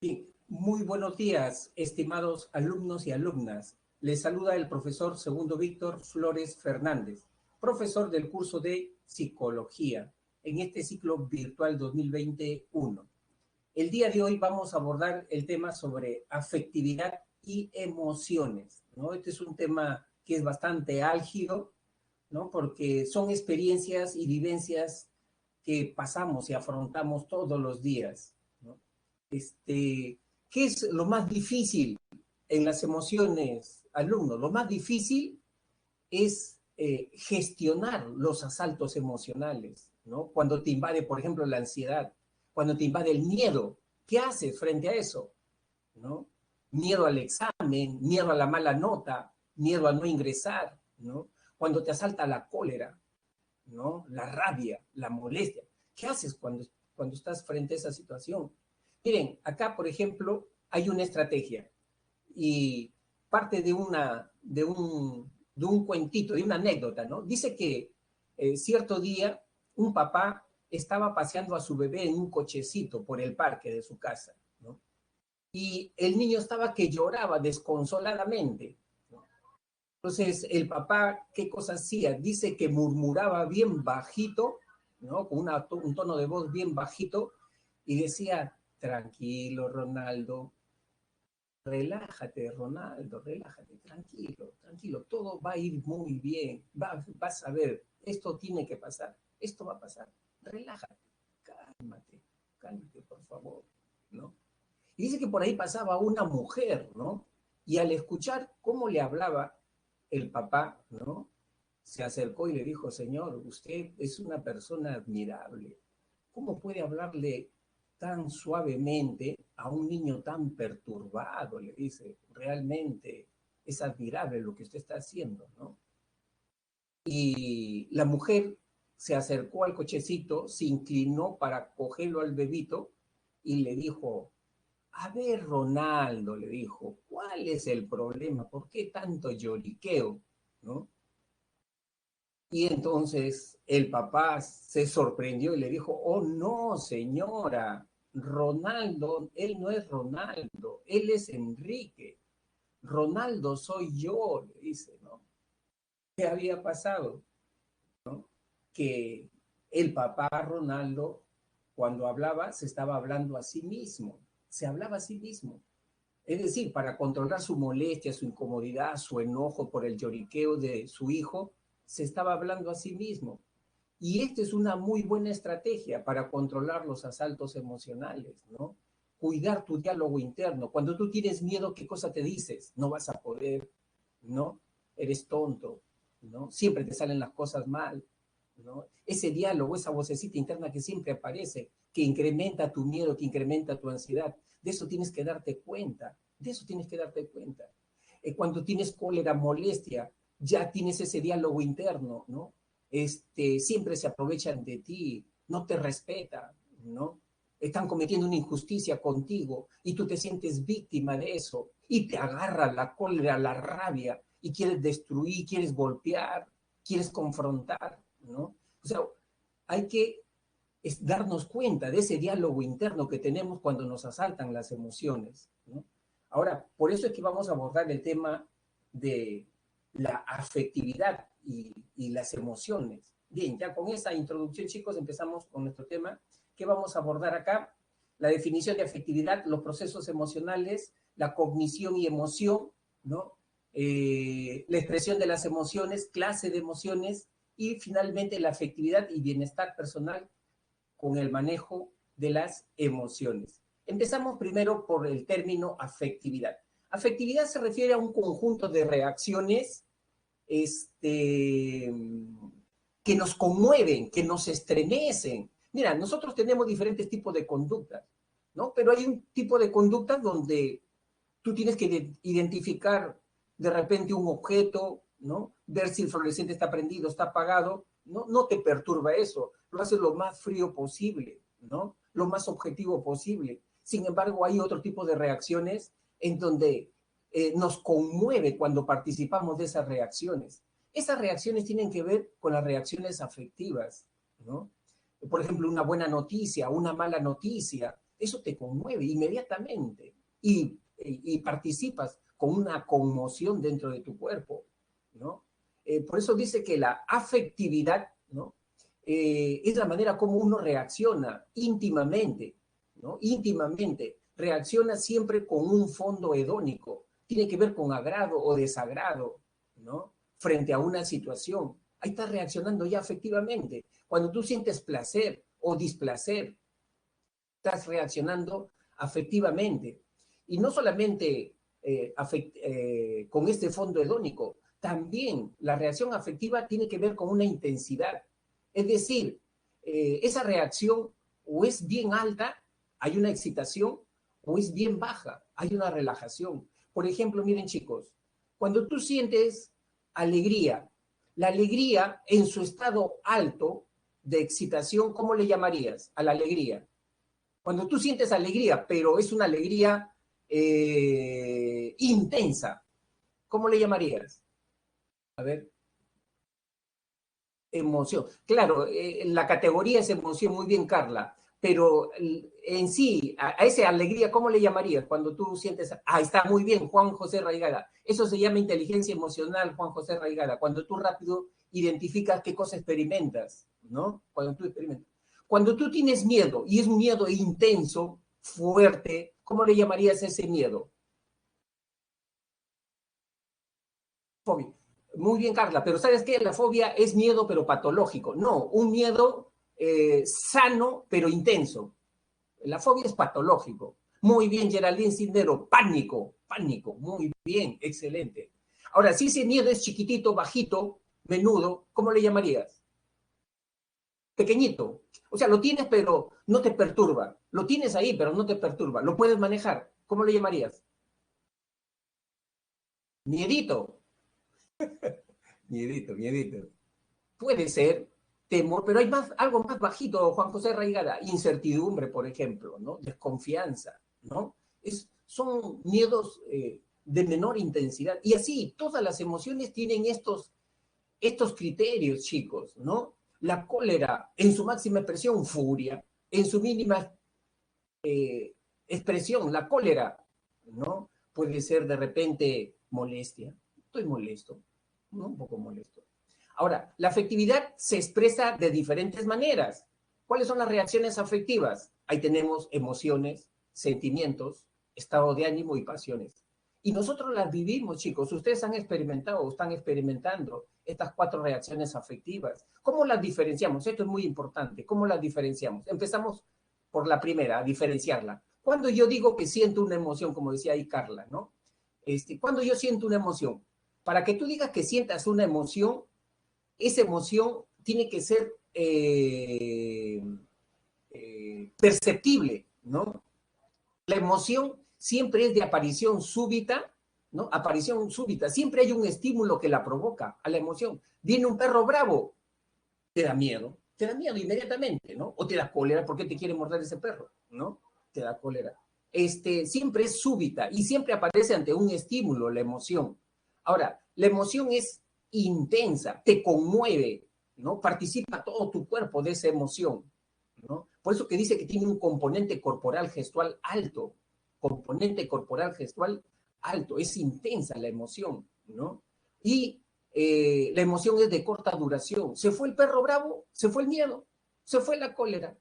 Bien, muy buenos días, estimados alumnos y alumnas. Les saluda el profesor segundo Víctor Flores Fernández, profesor del curso de Psicología en este ciclo virtual 2021. El día de hoy vamos a abordar el tema sobre afectividad y emociones, ¿no? Este es un tema que es bastante álgido, ¿no? Porque son experiencias y vivencias que pasamos y afrontamos todos los días, ¿no? ¿Qué es lo más difícil en las emociones, alumnos? Lo más difícil es gestionar los asaltos emocionales, ¿no? Cuando te invade, por ejemplo, la ansiedad, cuando te invade el miedo, ¿qué haces frente a eso? ¿No? Miedo al examen, miedo a la mala nota, miedo a no ingresar, ¿no? Cuando te asalta la cólera, ¿no? La rabia, la molestia. ¿Qué haces cuando estás frente a esa situación? Miren, acá, por ejemplo, hay una estrategia y parte de un cuentito, de una anécdota, ¿no? Dice que cierto día un papá estaba paseando a su bebé en un cochecito por el parque de su casa, ¿no? Y el niño estaba que lloraba desconsoladamente, ¿no? Entonces, el papá, ¿qué cosa hacía? Dice que murmuraba bien bajito, ¿no? Con un tono de voz bien bajito, y decía, tranquilo, Ronaldo, relájate, Ronaldo, relájate, tranquilo, tranquilo, todo va a ir muy bien, vas a ver, esto tiene que pasar, esto va a pasar, relájate, cálmate, cálmate, por favor, ¿no? Y dice que por ahí pasaba una mujer, ¿no? Y al escuchar cómo le hablaba el papá, ¿no? Se acercó y le dijo, señor, usted es una persona admirable. ¿Cómo puede hablarle tan suavemente a un niño tan perturbado? Le dice, realmente es admirable lo que usted está haciendo, ¿no? Y la mujer se acercó al cochecito, se inclinó para cogerlo al bebito y le dijo, a ver, Ronaldo, le dijo, ¿cuál es el problema? ¿Por qué tanto lloriqueo? ¿No? Y entonces el papá se sorprendió y le dijo, oh no, señora, Ronaldo, él no es Ronaldo, él es Enrique. Ronaldo soy yo, le dice, ¿no? ¿Qué había pasado? ¿No? Que el papá Ronaldo, cuando hablaba, se estaba hablando a sí mismo, se hablaba a sí mismo. Es decir, para controlar su molestia, su incomodidad, su enojo por el lloriqueo de su hijo, se estaba hablando a sí mismo. Y esta es una muy buena estrategia para controlar los asaltos emocionales, ¿no? Cuidar tu diálogo interno. Cuando tú tienes miedo, ¿qué cosa te dices? No vas a poder, ¿no? Eres tonto, ¿no? Siempre te salen las cosas mal, ¿no? Ese diálogo, esa vocecita interna que siempre aparece, que incrementa tu miedo, que incrementa tu ansiedad, de eso tienes que darte cuenta, de eso tienes que darte cuenta. Cuando tienes cólera, molestia, ya tienes ese diálogo interno, ¿no? Siempre se aprovechan de ti, no te respetan, ¿no? Están cometiendo una injusticia contigo y tú te sientes víctima de eso y te agarra la cólera, la rabia y quieres destruir, quieres golpear, quieres confrontar, ¿no? O sea, hay que darnos cuenta de ese diálogo interno que tenemos cuando nos asaltan las emociones, ¿no? Ahora, por eso es que vamos a abordar el tema de la afectividad y las emociones. Bien, ya con esa introducción, chicos, empezamos con nuestro tema. ¿Qué vamos a abordar acá? La definición de afectividad, los procesos emocionales, la cognición y emoción, ¿no? La expresión de las emociones, clase de emociones y finalmente la afectividad y bienestar personal con el manejo de las emociones. Empezamos primero por el término afectividad. Afectividad se refiere a un conjunto de reacciones que nos conmueven, que nos estremecen. Mira, nosotros tenemos diferentes tipos de conductas, ¿no? Pero hay un tipo de conducta donde tú tienes que identificar de repente un objeto, ¿no? Ver si el fluorescente está prendido, está apagado, ¿no? No te perturba eso, lo haces lo más frío posible, ¿no? Lo más objetivo posible. Sin embargo, hay otro tipo de reacciones en donde nos conmueve cuando participamos de esas reacciones. Esas reacciones tienen que ver con las reacciones afectivas, ¿no? Por ejemplo, una buena noticia, una mala noticia, eso te conmueve inmediatamente y participas con una conmoción dentro de tu cuerpo, ¿no? Por eso dice que la afectividad, ¿no? Es la manera como uno reacciona íntimamente, ¿no? Íntimamente. Reacciona siempre con un fondo hedónico. Tiene que ver con agrado o desagrado, ¿no? Frente a una situación. Ahí estás reaccionando ya afectivamente. Cuando tú sientes placer o displacer, estás reaccionando afectivamente. Y no solamente con este fondo hedónico, también la reacción afectiva tiene que ver con una intensidad. Es decir, esa reacción o es bien alta, hay una excitación, o es bien baja, hay una relajación. Por ejemplo, miren chicos, cuando tú sientes alegría, la alegría en su estado alto de excitación, ¿cómo le llamarías a la alegría? Cuando tú sientes alegría, pero es una alegría intensa, ¿cómo le llamarías? A ver, emoción. Claro, la categoría es emoción, muy bien, Carla, pero en sí, a esa alegría, ¿cómo le llamarías cuando tú sientes? Ah, está muy bien, Juan José Raigada. Eso se llama inteligencia emocional, Juan José Raigada, cuando tú rápido identificas qué cosa experimentas, ¿no? Cuando tú experimentas. Cuando tú tienes miedo, y es un miedo intenso, fuerte, ¿cómo le llamarías ese miedo? Fobia. Muy bien, Carla, pero ¿sabes qué? La fobia es miedo, pero patológico. No, un miedo sano, pero intenso. La fobia es patológico. Muy bien, Geraldine Cisnero, pánico, pánico, muy bien, excelente. Ahora, si ese miedo es chiquitito, bajito, menudo, ¿cómo le llamarías? Pequeñito. O sea, lo tienes, pero no te perturba. Lo tienes ahí, pero no te perturba. Lo puedes manejar. ¿Cómo le llamarías? Miedito. Miedito, miedito. Puede ser temor, pero hay más, algo más bajito, Juan José Raigada, incertidumbre, por ejemplo, ¿no? Desconfianza, ¿no? Son miedos de menor intensidad. Y así, todas las emociones tienen estos criterios, chicos, ¿no? La cólera, en su máxima expresión, furia, en su mínima expresión, la cólera, ¿no? Puede ser de repente molestia, estoy molesto, ¿no? Un poco molesto. Ahora, la afectividad se expresa de diferentes maneras. ¿Cuáles son las reacciones afectivas? Ahí tenemos emociones, sentimientos, estado de ánimo y pasiones. Y nosotros las vivimos, chicos. Ustedes han experimentado o están experimentando estas 4 reacciones afectivas. ¿Cómo las diferenciamos? Esto es muy importante. ¿Cómo las diferenciamos? Empezamos por la primera, a diferenciarla. Cuando yo digo que siento una emoción, como decía ahí Carla, ¿no? Cuando yo siento una emoción, para que tú digas que sientas una emoción, esa emoción tiene que ser perceptible, ¿no? La emoción siempre es de aparición súbita, ¿no? Aparición súbita. Siempre hay un estímulo que la provoca a la emoción. Viene un perro bravo, te da miedo inmediatamente, ¿no? O te da cólera porque te quiere morder ese perro, ¿no? Te da cólera. Siempre es súbita y siempre aparece ante un estímulo la emoción. Ahora, la emoción es intensa, te conmueve, ¿no? Participa todo tu cuerpo de esa emoción, ¿no? Por eso que dice que tiene un componente corporal gestual alto, componente corporal gestual alto, es intensa la emoción, ¿no? Y la emoción es de corta duración. Se fue el perro bravo, se fue el miedo, se fue la cólera,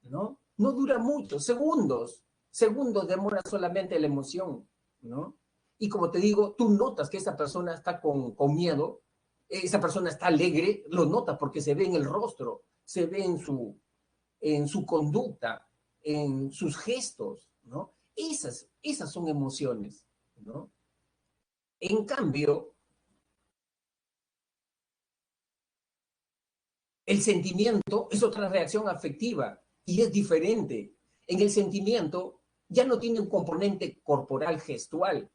¿no? No dura mucho, segundos, segundos demora solamente la emoción, ¿no? Y como te digo, tú notas que esa persona está con miedo, esa persona está alegre, lo notas porque se ve en el rostro, se ve en su conducta, en sus gestos, ¿no? Esas son emociones, ¿no? En cambio, el sentimiento es otra reacción afectiva y es diferente. En el sentimiento ya no tiene un componente corporal gestual,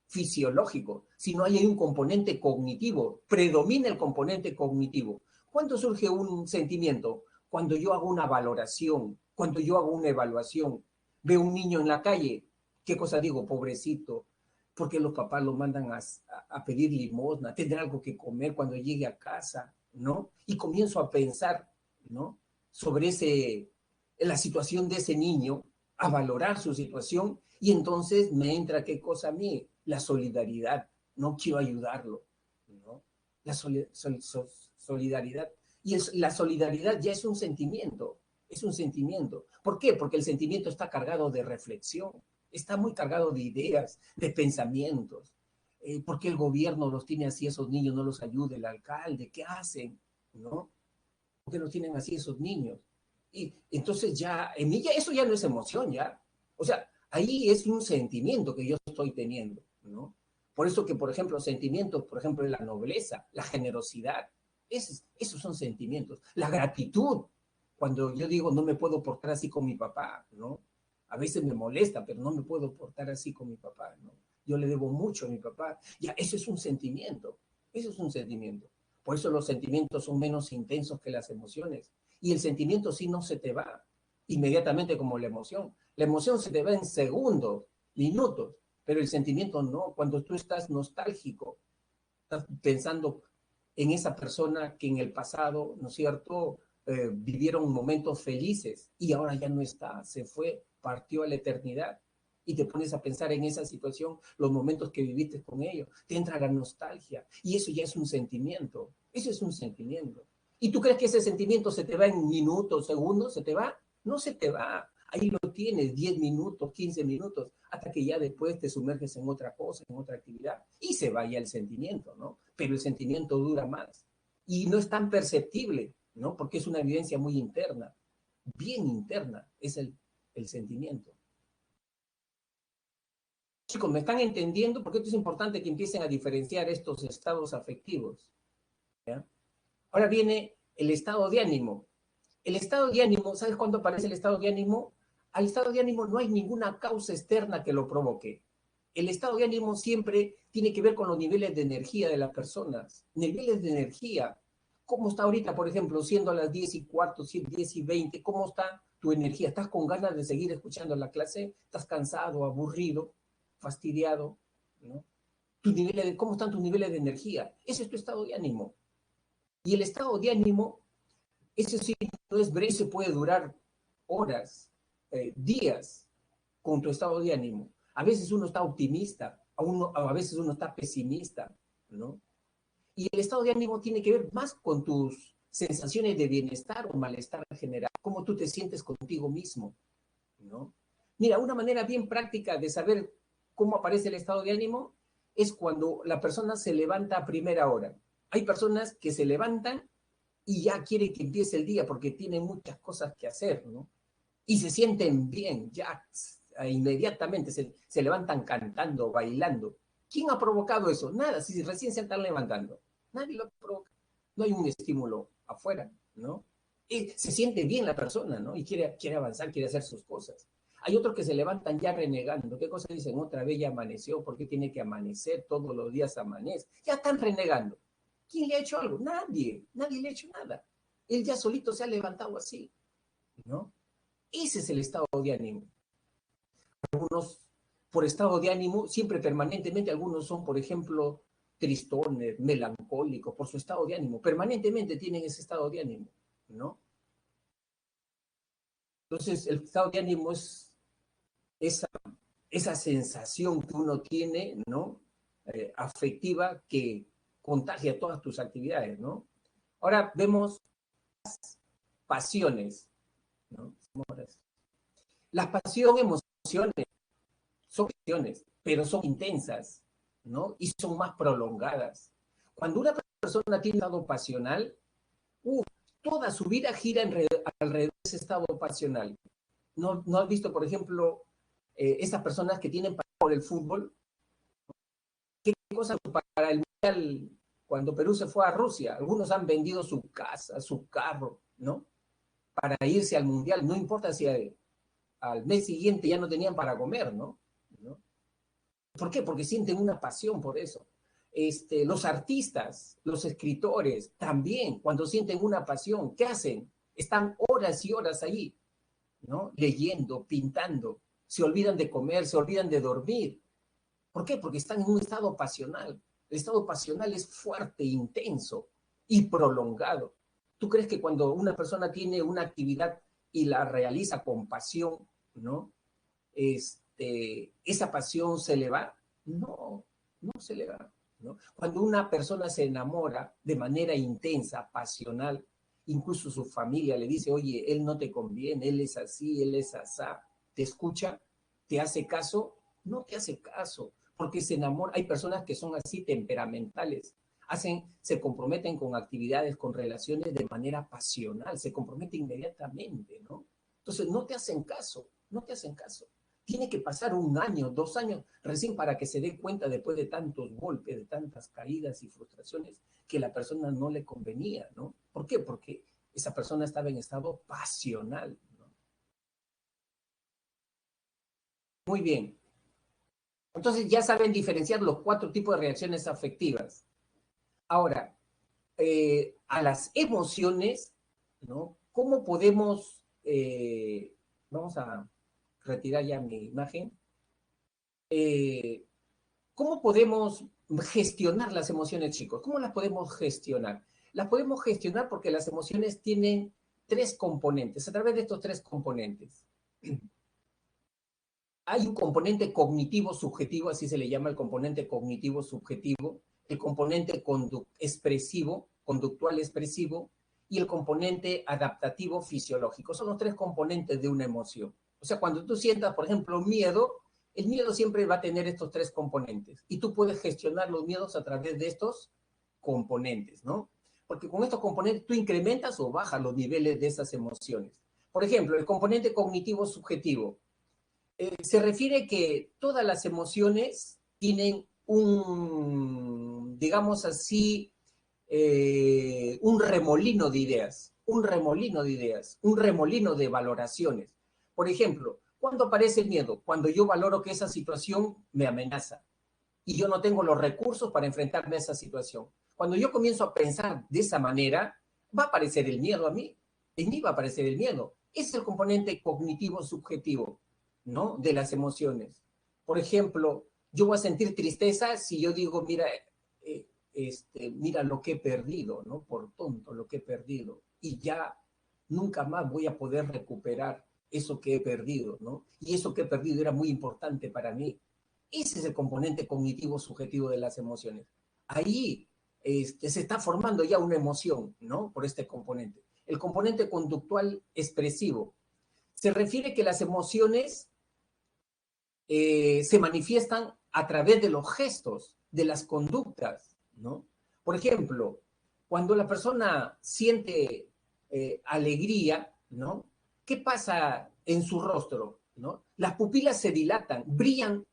fisiológico, sino hay un componente cognitivo, predomina el componente cognitivo. ¿Cuándo surge un sentimiento? Cuando yo hago una valoración, cuando yo hago una evaluación, veo un niño en la calle, ¿qué cosa digo? Pobrecito, porque los papás lo mandan a pedir limosna, tendrá algo que comer cuando llegue a casa, ¿no? Y comienzo a pensar, ¿no? Sobre la situación de ese niño, a valorar su situación y entonces me entra, ¿qué cosa a mí? La solidaridad. No quiero ayudarlo, ¿no? La solidaridad. Y la solidaridad ya es un sentimiento, es un sentimiento. ¿Por qué? Porque el sentimiento está cargado de reflexión, está muy cargado de ideas, de pensamientos. ¿Por qué el gobierno los tiene así, esos niños no los ayuda, el alcalde? ¿Qué hacen? ¿No? ¿Por qué los tienen así esos niños? Y entonces ya, en mí ya, eso ya no es emoción, ya. O sea, ahí es un sentimiento que yo estoy teniendo, ¿no? Por eso que, por ejemplo, sentimientos, por ejemplo, la nobleza, la generosidad, esos son sentimientos. La gratitud, cuando yo digo no me puedo portar así con mi papá, ¿no? A veces me molesta, pero no me puedo portar así con mi papá, ¿no? Yo le debo mucho a mi papá. Ya, eso es un sentimiento, eso es un sentimiento. Por eso los sentimientos son menos intensos que las emociones. Y el sentimiento sí no se te va inmediatamente como la emoción. La emoción se te va en segundos, minutos, pero el sentimiento no. Cuando tú estás nostálgico, estás pensando en esa persona que en el pasado, ¿no es cierto?, vivieron momentos felices y ahora ya no está, se fue, partió a la eternidad. Y te pones a pensar en esa situación, los momentos que viviste con ellos, te entra la nostalgia y eso ya es un sentimiento, eso es un sentimiento. ¿Y tú crees que ese sentimiento se te va en minutos, segundos? ¿Se te va? No se te va. Ahí lo tienes, 10 minutos, 15 minutos, hasta que ya después te sumerges en otra cosa, en otra actividad, y se vaya el sentimiento, ¿no? Pero el sentimiento dura más. Y no es tan perceptible, ¿no? Porque es una vivencia muy interna, bien interna, es el sentimiento. Chicos, ¿me están entendiendo? Porque esto es importante que empiecen a diferenciar estos estados afectivos, ¿ya? Ahora viene el estado de ánimo. El estado de ánimo, ¿sabes cuándo aparece el estado de ánimo? Al estado de ánimo no hay ninguna causa externa que lo provoque. El estado de ánimo siempre tiene que ver con los niveles de energía de las personas. Niveles de energía. ¿Cómo está ahorita, por ejemplo, siendo las 10:15, 10:20? ¿Cómo está tu energía? ¿Estás con ganas de seguir escuchando la clase? ¿Estás cansado, aburrido, fastidiado? ¿No? ¿Cómo están tus niveles de energía? Ese es tu estado de ánimo. Y el estado de ánimo, ese sí no es breve, se puede durar horas, días con tu estado de ánimo. A veces uno está optimista, a veces uno está pesimista, ¿no? Y el estado de ánimo tiene que ver más con tus sensaciones de bienestar o malestar general, cómo tú te sientes contigo mismo, ¿no? Mira, una manera bien práctica de saber cómo aparece el estado de ánimo es cuando la persona se levanta a primera hora. Hay personas que se levantan y ya quieren que empiece el día porque tienen muchas cosas que hacer, ¿no? Y se sienten bien, ya inmediatamente se levantan cantando, bailando. ¿Quién ha provocado eso? Nada, si recién se están levantando. Nadie lo provoca. No hay un estímulo afuera, ¿no? Y se siente bien la persona, ¿no? Y quiere avanzar, quiere hacer sus cosas. Hay otros que se levantan ya renegando. ¿Qué cosa dicen? Otra vez ya amaneció. ¿Por qué tiene que amanecer? Todos los días amanece. Ya están renegando. ¿Quién le ha hecho algo? Nadie. Nadie le ha hecho nada. Él ya solito se ha levantado así, ¿no? Ese es el estado de ánimo. Algunos, por estado de ánimo, siempre permanentemente, algunos son, por ejemplo, tristones, melancólicos, por su estado de ánimo. Permanentemente tienen ese estado de ánimo, ¿no? Entonces, el estado de ánimo es esa, esa sensación que uno tiene, ¿no? Afectiva que contagia todas tus actividades, ¿no? Ahora vemos pasiones, ¿no? Las pasiones, emociones, son emociones, pero son intensas, ¿no? Y son más prolongadas. Cuando una persona tiene un estado pasional, toda su vida gira alrededor de ese estado pasional. ¿No has visto, por ejemplo, esas personas que tienen pasión por el fútbol? ¿Qué cosa para el Mundial cuando Perú se fue a Rusia? Algunos han vendido su casa, su carro, ¿no? Para irse al Mundial. No importa si al mes siguiente ya no tenían para comer, ¿no? ¿No? ¿Por qué? Porque sienten una pasión por eso. Los artistas, los escritores, también, cuando sienten una pasión, ¿qué hacen? Están horas y horas allí, ¿no? Leyendo, pintando, se olvidan de comer, se olvidan de dormir. ¿Por qué? Porque están en un estado pasional. El estado pasional es fuerte, intenso y prolongado. ¿Tú crees que cuando una persona tiene una actividad y la realiza con pasión, ¿no? esa pasión se le va. No, no se le va, ¿no? Cuando una persona se enamora de manera intensa, pasional, incluso su familia le dice, oye, él no te conviene, él es así, él es asá, te escucha, te hace caso, no te hace caso, porque se enamora. Hay personas que son así temperamentales, se comprometen con actividades, con relaciones de manera pasional, se comprometen inmediatamente, ¿no? Entonces no te hacen caso, no te hacen caso. Tiene que pasar 1 año, 2 años, recién para que se dé cuenta después de tantos golpes, de tantas caídas y frustraciones, que la persona no le convenía, ¿no? ¿Por qué? Porque esa persona estaba en estado pasional, ¿no? Muy bien. Entonces ya saben diferenciar los 4 tipos de reacciones afectivas. Ahora, a las emociones, ¿no? ¿Cómo podemos, vamos a retirar ya mi imagen, eh, ¿cómo podemos gestionar las emociones, chicos? ¿Cómo las podemos gestionar? Las podemos gestionar porque las emociones tienen 3 componentes. A través de estos 3 componentes, hay un componente cognitivo subjetivo, así se le llama el componente cognitivo subjetivo, el componente expresivo, conductual expresivo, y el componente adaptativo fisiológico. Son los 3 componentes de una emoción. O sea, cuando tú sientas, por ejemplo, miedo, el miedo siempre va a tener estos 3 componentes. Y tú puedes gestionar los miedos a través de estos componentes, ¿no? Porque con estos componentes tú incrementas o bajas los niveles de esas emociones. Por ejemplo, el componente cognitivo subjetivo se refiere que todas las emociones tienen un, digamos así, un remolino de ideas, un remolino de ideas, un remolino de valoraciones. Por ejemplo, ¿cuándo aparece el miedo? Cuando yo valoro que esa situación me amenaza y yo no tengo los recursos para enfrentarme a esa situación. Cuando yo comienzo a pensar de esa manera, va a aparecer el miedo a mí. En mí va a aparecer el miedo. Es el componente cognitivo subjetivo, ¿no? De las emociones. Por ejemplo, yo voy a sentir tristeza si yo digo, mira, mira lo que he perdido, ¿no? Por tonto, lo que he perdido. Y ya nunca más voy a poder recuperar eso que he perdido, ¿no? Y eso que he perdido era muy importante para mí. Ese es el componente cognitivo subjetivo de las emociones. Ahí se está formando ya una emoción, ¿no? Por este componente. El componente conductual expresivo. Se refiere que las emociones se manifiestan a través de los gestos, de las conductas, ¿no? Por ejemplo, cuando la persona siente alegría, ¿no? ¿Qué pasa en su rostro? ¿No? Las pupilas se dilatan, brillan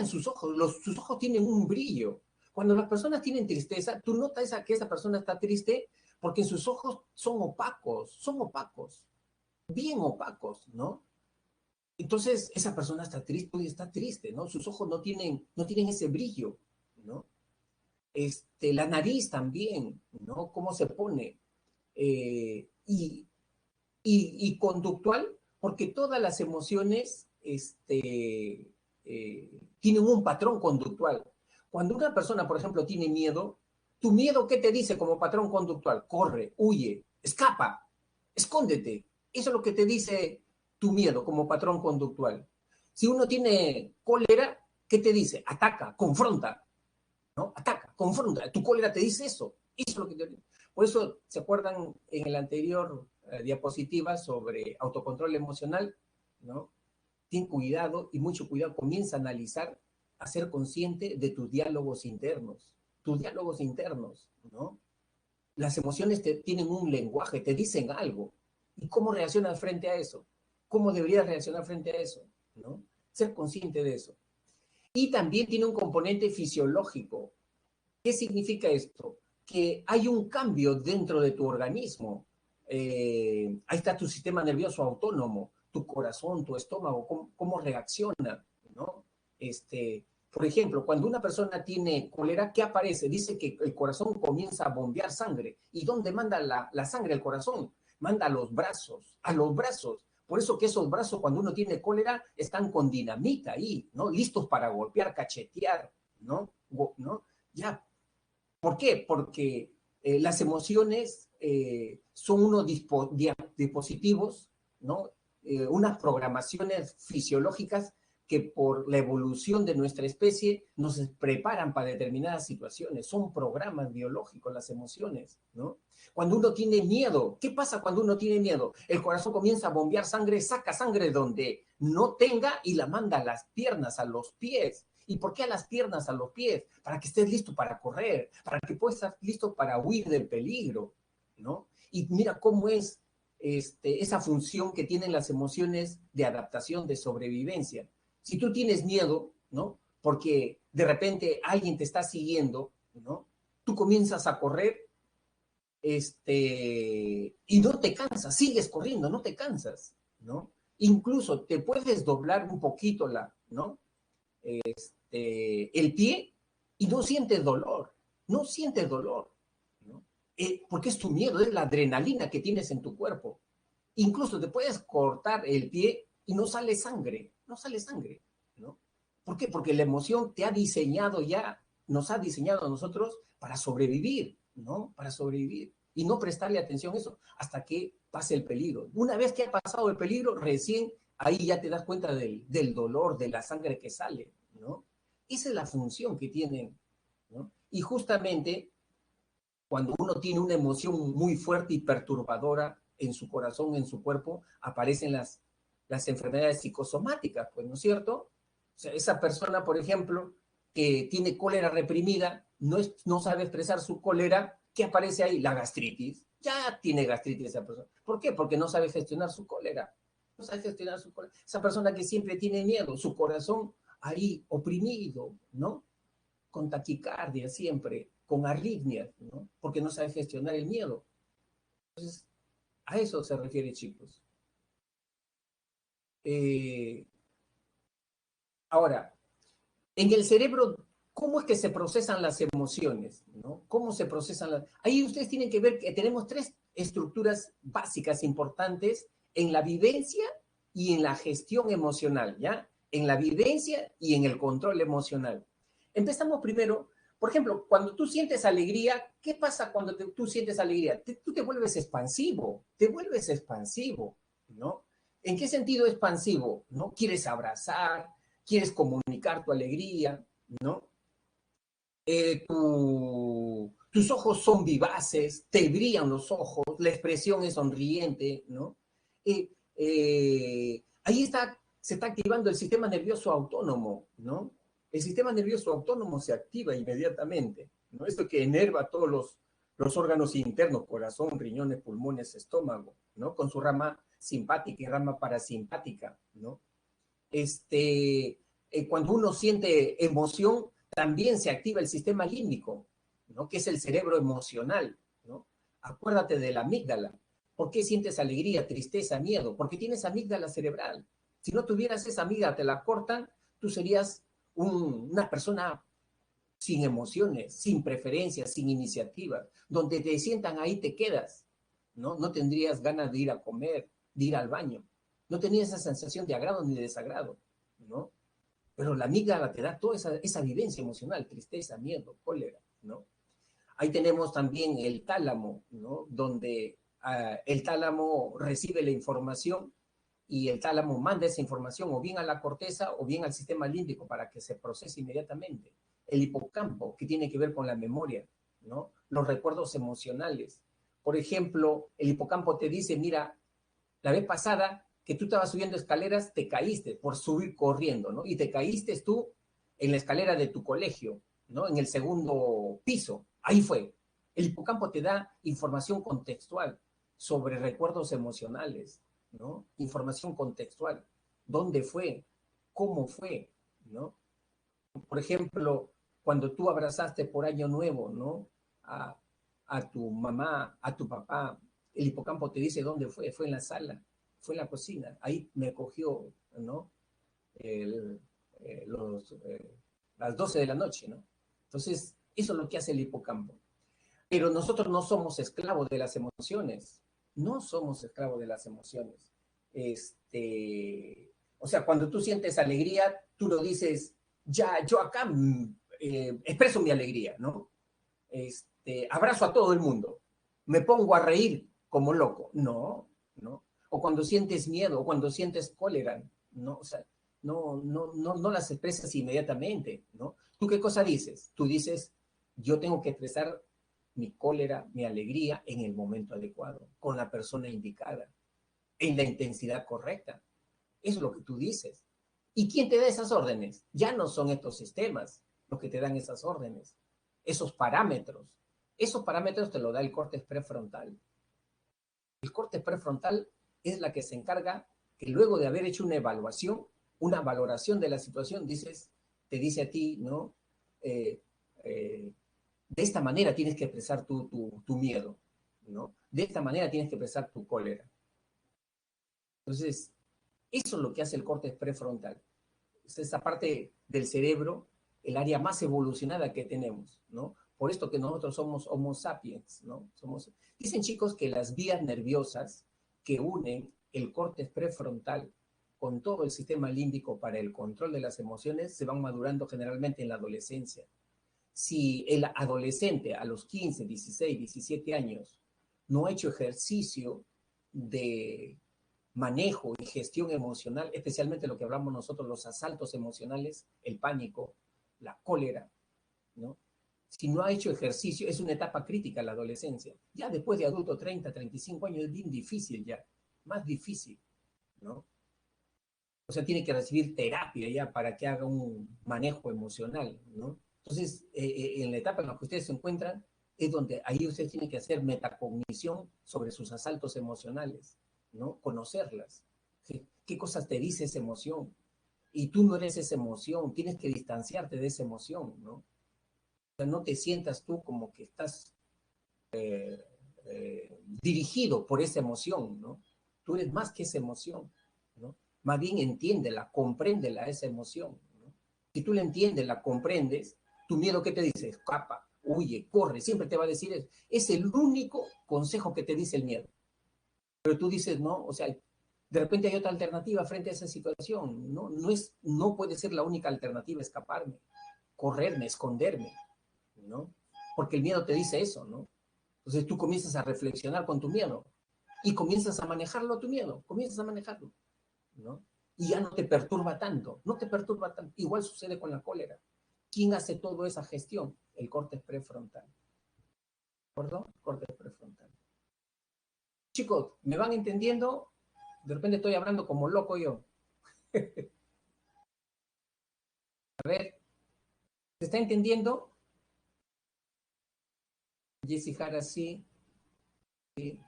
sus ojos, sus ojos tienen un brillo. Cuando las personas tienen tristeza, tú notas que esa persona está triste porque sus ojos son opacos, bien opacos, ¿no? Entonces, esa persona está triste, ¿no? Sus ojos no tienen ese brillo, ¿no? La nariz también, ¿no? ¿Cómo se pone? Y conductual, porque todas las emociones tienen un patrón conductual. Cuando una persona, por ejemplo, tiene miedo, ¿tu miedo qué te dice como patrón conductual? Corre, huye, escapa, escóndete. Eso es lo que te dice tu miedo como patrón conductual. Si uno tiene cólera, ¿qué te dice? Ataca, confronta, ¿no? Ataca, confronta. Tu cólera te dice eso. Eso es lo que te dice. Por eso, ¿se acuerdan en el anterior diapositiva sobre autocontrol emocional? ¿No? Ten cuidado y mucho cuidado. Comienza a analizar, a ser consciente de tus diálogos internos. Tus diálogos internos, ¿no? Las emociones tienen un lenguaje, te dicen algo. ¿Y cómo reaccionas frente a eso? ¿Cómo deberías reaccionar frente a eso? ¿No? Ser consciente de eso. Y también tiene un componente fisiológico. ¿Qué significa esto? Que hay un cambio dentro de tu organismo. Ahí está tu sistema nervioso autónomo, tu corazón, tu estómago, cómo reacciona, ¿no? Por ejemplo, cuando una persona tiene cólera, ¿qué aparece? Dice que el corazón comienza a bombear sangre. ¿Y dónde manda la sangre el corazón? Manda a los brazos, a los brazos. Por eso que esos brazos, cuando uno tiene cólera, están con dinamita ahí, ¿no? Listos para golpear, cachetear, ¿no? ¿No? Ya, ¿por qué? Porque las emociones son unos dispositivos, ¿no? Unas programaciones fisiológicas que por la evolución de nuestra especie nos preparan para determinadas situaciones. Son programas biológicos las emociones, ¿no? Cuando uno tiene miedo, ¿qué pasa cuando uno tiene miedo? El corazón comienza a bombear sangre, saca sangre donde no tenga y la manda a las piernas, a los pies. ¿Y por qué a las piernas, a los pies? Para que estés listo para correr, para que puedas estar listo para huir del peligro, ¿no? Y mira cómo es esa función que tienen las emociones de adaptación, de sobrevivencia. Si tú tienes miedo, ¿no? Porque de repente alguien te está siguiendo, ¿no? Tú comienzas a correr y no te cansas, sigues corriendo, no te cansas, ¿no? Incluso te puedes doblar un poquito ¿no? El pie y no sientes dolor, no sientes dolor, ¿no? Porque es tu miedo, es la adrenalina que tienes en tu cuerpo. Incluso te puedes cortar el pie y no sale sangre, no sale sangre, ¿no? ¿Por qué? Porque la emoción te ha diseñado ya, nos ha diseñado a nosotros para sobrevivir, ¿no? Para sobrevivir y no prestarle atención a eso hasta que pase el peligro. Una vez que ha pasado el peligro, recién ahí ya te das cuenta del dolor, de la sangre que sale, ¿no? Esa es la función que tienen, ¿no? Y justamente cuando uno tiene una emoción muy fuerte y perturbadora en su corazón, en su cuerpo, aparecen las enfermedades psicosomáticas, pues, ¿no es cierto? O sea, esa persona, por ejemplo, que tiene cólera reprimida, no sabe expresar su cólera, ¿qué aparece ahí? La gastritis. Ya tiene gastritis esa persona. ¿Por qué? Porque no sabe gestionar su cólera. No sabe gestionar su cólera. Esa persona que siempre tiene miedo, su corazón ahí oprimido, ¿no? Con taquicardia siempre, con arritmias, ¿no? Porque no sabe gestionar el miedo. Entonces, a eso se refiere, chicos. Eh, Ahora, en el cerebro, ¿cómo es que se procesan las emociones? ¿No? ¿Cómo se procesan las...? Ahí ustedes tienen que ver que tenemos tres estructuras básicas importantes en la vivencia y en la gestión emocional, ¿ya? En la vivencia y en el control emocional. Empezamos primero, por ejemplo, cuando tú sientes alegría, ¿qué pasa cuando tú sientes alegría? Tú te vuelves expansivo, ¿no? ¿En qué sentido expansivo? ¿No? Quieres abrazar, quieres comunicar tu alegría, ¿no? Tus ojos son vivaces, te brillan los ojos, la expresión es sonriente, ¿no? Ahí se está activando el sistema nervioso autónomo, ¿no? El sistema nervioso autónomo se activa inmediatamente, ¿no? Esto que enerva todos los órganos internos, corazón, riñones, pulmones, estómago, ¿no? Con su rama simpática y rama parasimpática, ¿no? Cuando uno siente emoción, también se activa el sistema límbico, ¿no? Que es el cerebro emocional, ¿no? Acuérdate de la amígdala. ¿Por qué sientes alegría, tristeza, miedo? Porque tienes amígdala cerebral. Si no tuvieras esa amígdala, te la cortan, tú serías una persona sin emociones, sin preferencias, sin iniciativas. Donde te sientan ahí te quedas, ¿no? No tendrías ganas de ir a comer, de ir al baño. No tenías esa sensación de agrado ni de desagrado, ¿no? Pero la amígdala te da toda esa vivencia emocional, tristeza, miedo, cólera, ¿no? Ahí tenemos también el tálamo, ¿no? Donde el tálamo recibe la información y el tálamo manda esa información o bien a la corteza o bien al sistema límbico para que se procese inmediatamente. El hipocampo, que tiene que ver con la memoria, ¿no? Los recuerdos emocionales. Por ejemplo, el hipocampo te dice, mira, la vez pasada que tú estabas subiendo escaleras, te caíste por subir corriendo, ¿no? Y te caíste tú en la escalera de tu colegio, ¿no? En el segundo piso. Ahí fue. El hipocampo te da información contextual sobre recuerdos emocionales, ¿no? Información contextual. ¿Dónde fue? ¿Cómo fue? ¿No? Por ejemplo, cuando tú abrazaste por Año Nuevo, ¿no? A tu mamá, a tu papá, el hipocampo te dice dónde fue en la sala, fue en la cocina, ahí me cogió, ¿no? El, eh, los, eh, las 12 de la noche, ¿no? Entonces, eso es lo que hace el hipocampo. Pero nosotros no somos esclavos de las emociones, no somos esclavos de las emociones. O sea, cuando tú sientes alegría, tú lo dices, ya, yo acá expreso mi alegría, ¿no? Abrazo a todo el mundo, me pongo a reír como loco. No, no. O cuando sientes miedo, o cuando sientes cólera, ¿no? O sea, no las expresas inmediatamente, ¿no? ¿Tú qué cosa dices? Tú dices, yo tengo que expresar mi cólera, mi alegría en el momento adecuado, con la persona indicada, en la intensidad correcta. Eso es lo que tú dices. ¿Y quién te da esas órdenes? Ya no son estos sistemas los que te dan esas órdenes, esos parámetros. Esos parámetros te lo da el córtex prefrontal. El córtex prefrontal es la que se encarga que luego de haber hecho una evaluación, una valoración de la situación, te dice a ti, ¿no? Eh, eh, de esta manera tienes que expresar tu miedo, ¿no? De esta manera tienes que expresar tu cólera. Entonces, eso es lo que hace el córtex prefrontal. Es esa parte del cerebro, el área más evolucionada que tenemos, ¿no? Por esto que nosotros somos Homo sapiens, ¿no? Dicen chicos que las vías nerviosas que unen el córtex prefrontal con todo el sistema límbico para el control de las emociones se van madurando generalmente en la adolescencia. Si el adolescente a los 15, 16, 17 años no ha hecho ejercicio de manejo y gestión emocional, especialmente lo que hablamos nosotros, los asaltos emocionales, el pánico, la cólera, ¿no? Si no ha hecho ejercicio, es una etapa crítica la adolescencia. Ya después de adulto, 30, 35 años, es bien difícil ya, más difícil, ¿no? O sea, tiene que recibir terapia ya para que haga un manejo emocional, ¿no? Entonces, en la etapa en la que ustedes se encuentran, es donde ahí ustedes tienen que hacer metacognición sobre sus asaltos emocionales, ¿no? Conocerlas. ¿Qué cosas te dice esa emoción? Y tú no eres esa emoción, tienes que distanciarte de esa emoción, ¿no? O sea, no te sientas tú como que estás dirigido por esa emoción, ¿no? Tú eres más que esa emoción, ¿no? Más bien entiéndela, compréndela esa emoción, ¿no? Si tú la entiendes, la comprendes, tu miedo, ¿qué te dice? Escapa, huye, corre, siempre te va a decir eso. Es el único consejo que te dice el miedo. Pero tú dices, no, o sea, de repente hay otra alternativa frente a esa situación, ¿no? No puede ser la única alternativa escaparme, correrme, esconderme, ¿no? Porque el miedo te dice eso, ¿no? Entonces tú comienzas a reflexionar con tu miedo y comienzas a manejarlo tu miedo, comienzas a manejarlo, ¿no? Y ya no te perturba tanto, no te perturba tanto. Igual sucede con la cólera. ¿Quién hace toda esa gestión? El córtex prefrontal. ¿De acuerdo? Córtex prefrontal. Chicos, ¿me van entendiendo? De repente estoy hablando como loco yo. A ver, ¿se está entendiendo? Jessy Jara, sí. Sí.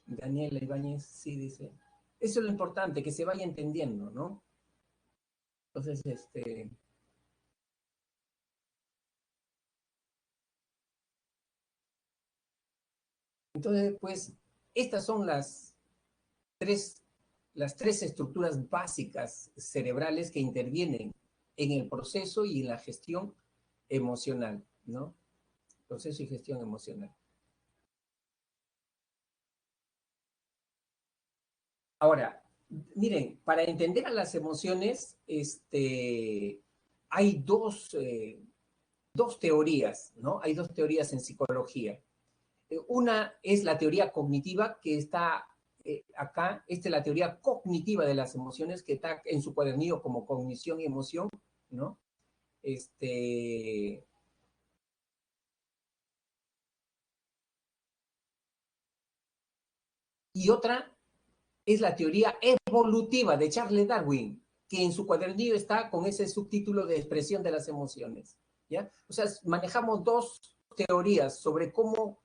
Daniela Ibáñez, sí, dice. Eso es lo importante, que se vaya entendiendo, ¿no? Entonces, pues, estas son tres, las tres estructuras básicas cerebrales que intervienen en el proceso y en la gestión emocional, ¿no? Proceso y gestión emocional. Ahora, miren, para entender a las emociones, hay dos teorías, ¿no? Hay dos teorías en psicología. Una es la teoría cognitiva que está acá, esta es la teoría cognitiva de las emociones que está en su cuadernillo como cognición y emoción, ¿no? Este, y otra es la teoría evolutiva de Charles Darwin, que en su cuadernillo está con ese subtítulo de expresión de las emociones, ¿ya? O sea, manejamos dos teorías sobre cómo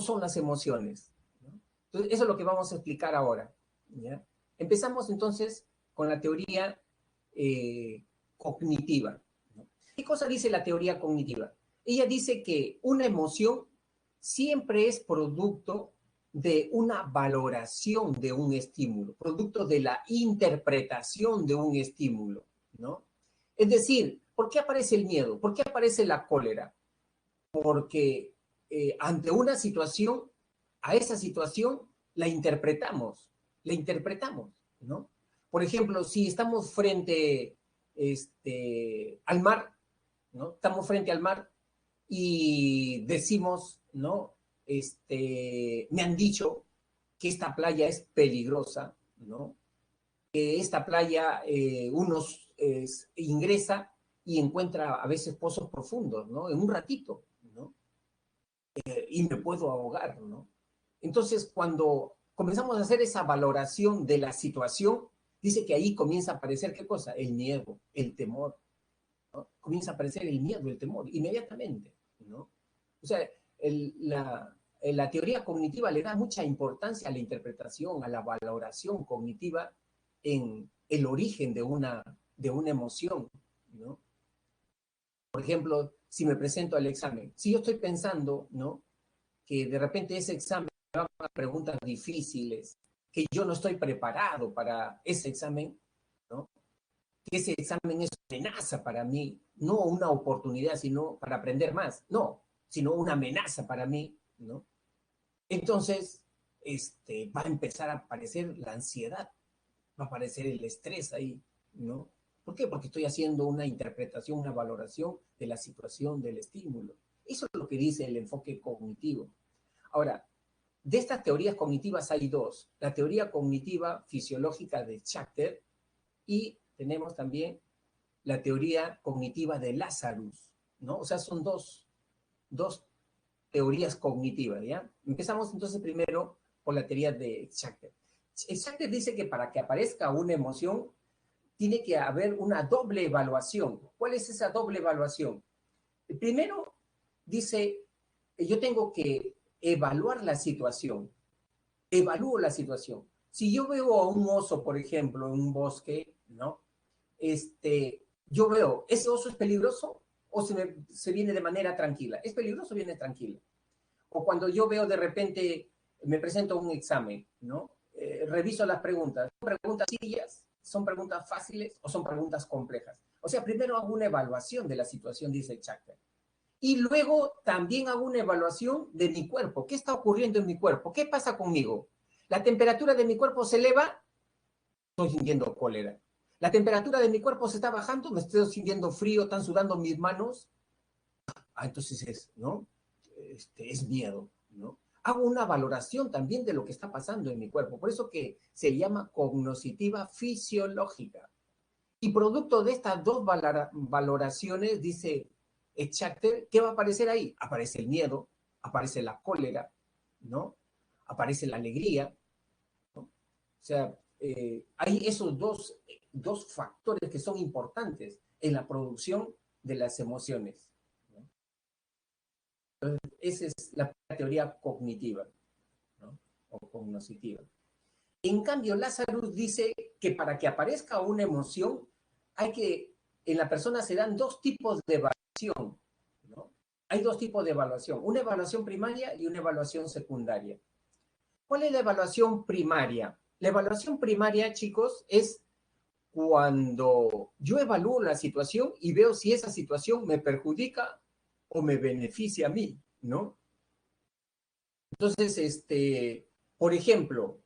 son las emociones, ¿no? Entonces, eso es lo que vamos a explicar ahora, ¿ya? Empezamos entonces con la teoría eh, cognitiva, ¿no? ¿Qué cosa dice la teoría cognitiva? Ella dice que una emoción siempre es producto de una valoración de un estímulo, producto de la interpretación de un estímulo, ¿no? Es decir, ¿por qué aparece el miedo? ¿Por qué aparece la cólera? Porque ante una situación, a esa situación la interpretamos, ¿no? Por ejemplo, si estamos frente al mar, ¿no? Estamos frente al mar y decimos, ¿no? Me han dicho que esta playa es peligrosa, ¿no? que esta playa ingresa y encuentra a veces pozos profundos, ¿no? En un ratito, ¿no? Y me puedo ahogar, ¿no? Entonces, cuando comenzamos a hacer esa valoración de la situación, dice que ahí comienza a aparecer, ¿qué cosa? El miedo, el temor, ¿no? Comienza a aparecer el miedo, el temor, inmediatamente, ¿no? O sea, la teoría cognitiva le da mucha importancia a la interpretación, a la valoración cognitiva en el origen de una emoción, ¿no? Por ejemplo, si me presento al examen, si yo estoy pensando, ¿no? Que de repente ese examen me va a dar preguntas difíciles, que yo no estoy preparado para ese examen, ¿no? Que ese examen es una amenaza para mí, no una oportunidad, sino para aprender más, no, sino una amenaza para mí, ¿no? Entonces, va a empezar a aparecer la ansiedad, va a aparecer el estrés ahí, ¿no? ¿Por qué? Porque estoy haciendo una interpretación, una valoración de la situación, del estímulo. Eso es lo que dice el enfoque cognitivo. Ahora, de estas teorías cognitivas hay dos. La teoría cognitiva fisiológica de Schachter y tenemos también la teoría cognitiva de Lazarus, ¿no? O sea, son dos teorías cognitivas, ¿ya? Empezamos entonces primero por la teoría de Schachter. Schachter dice que para que aparezca una emoción tiene que haber una doble evaluación. ¿Cuál es esa doble evaluación? Primero, dice, yo tengo que evaluar la situación. Evalúo la situación. Si yo veo a un oso, por ejemplo, en un bosque, ¿no? Yo veo, ¿ese oso es peligroso o se viene de manera tranquila? ¿Es peligroso o viene tranquilo? O cuando yo veo de repente, me presento a un examen, ¿no? Reviso las preguntas. ¿Son preguntas sencillas? ¿Son preguntas fáciles o son preguntas complejas? O sea, primero hago una evaluación de la situación, dice Schachter. Y luego también hago una evaluación de mi cuerpo. ¿Qué está ocurriendo en mi cuerpo? ¿Qué pasa conmigo? La temperatura de mi cuerpo se eleva, estoy sintiendo cólera. La temperatura de mi cuerpo se está bajando, me estoy sintiendo frío, están sudando mis manos. Entonces ¿no? Es miedo, ¿no? Hago una valoración también de lo que está pasando en mi cuerpo. Por eso que se llama cognoscitiva fisiológica. Y producto de estas dos valoraciones, dice Schachter, ¿qué va a aparecer ahí? Aparece el miedo, aparece la cólera, ¿no? Aparece la alegría, ¿no? O sea, hay esos dos factores que son importantes en la producción de las emociones, ¿no? Entonces, esa es la teoría cognitiva, ¿no? O cognoscitiva. En cambio, Lazarus dice que para que aparezca una emoción, en la persona se dan dos tipos de evaluación, ¿no? Hay dos tipos de evaluación, una evaluación primaria y una evaluación secundaria. ¿Cuál es la evaluación primaria? La evaluación primaria, chicos, es cuando yo evalúo la situación y veo si esa situación me perjudica o me beneficia a mí, ¿no? Entonces, por ejemplo,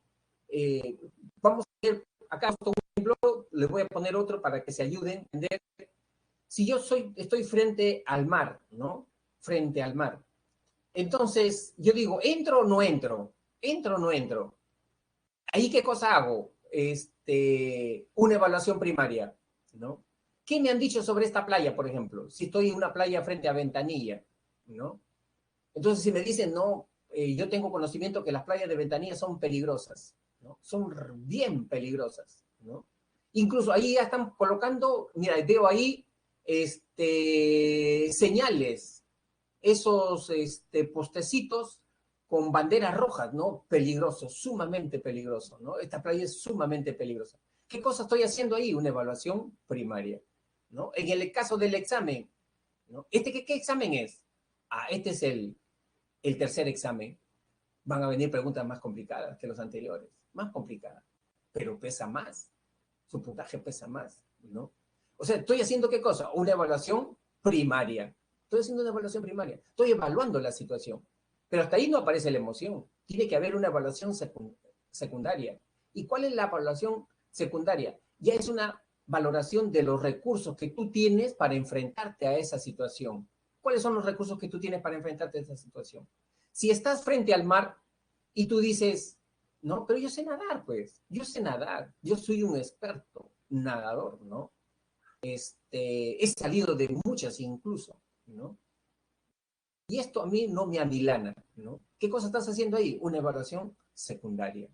vamos a ver acá un ejemplo, les voy a poner otro para que se ayuden a entender. Si yo estoy frente al mar, ¿no? Frente al mar. Entonces, yo digo, ¿entro o no entro? ¿Entro o no entro? ¿Ahí qué cosa hago? Una evaluación primaria, ¿no? ¿Qué me han dicho sobre esta playa, por ejemplo? Si estoy en una playa frente a Ventanilla, ¿no? Entonces, si me dicen, no, yo tengo conocimiento que las playas de Ventanilla son peligrosas, ¿no? Son bien peligrosas, ¿no? Incluso ahí ya están colocando, mira, veo ahí señales, esos postecitos con banderas rojas, ¿no? Peligroso, sumamente peligroso, ¿no? Esta playa es sumamente peligrosa. ¿Qué cosa estoy haciendo ahí? Una evaluación primaria, ¿no? En el caso del examen, ¿no? ¿Qué examen es? Este es el tercer examen. Van a venir preguntas más complicadas que los anteriores, más complicadas, pero pesa más, su puntaje pesa más, ¿no? O sea, ¿estoy haciendo qué cosa? Una evaluación primaria. Estoy haciendo una evaluación primaria. Estoy evaluando la situación. Pero hasta ahí no aparece la emoción. Tiene que haber una evaluación secundaria. ¿Y cuál es la evaluación secundaria? Ya es una valoración de los recursos que tú tienes para enfrentarte a esa situación. ¿Cuáles son los recursos que tú tienes para enfrentarte a esa situación? Si estás frente al mar y tú dices, ¿no? Pero yo sé nadar, pues, yo sé nadar, yo soy un experto nadador, ¿no? He salido de muchas incluso, ¿no? Y esto a mí no me amilana, ¿no? ¿Qué cosa estás haciendo ahí? Una evaluación secundaria,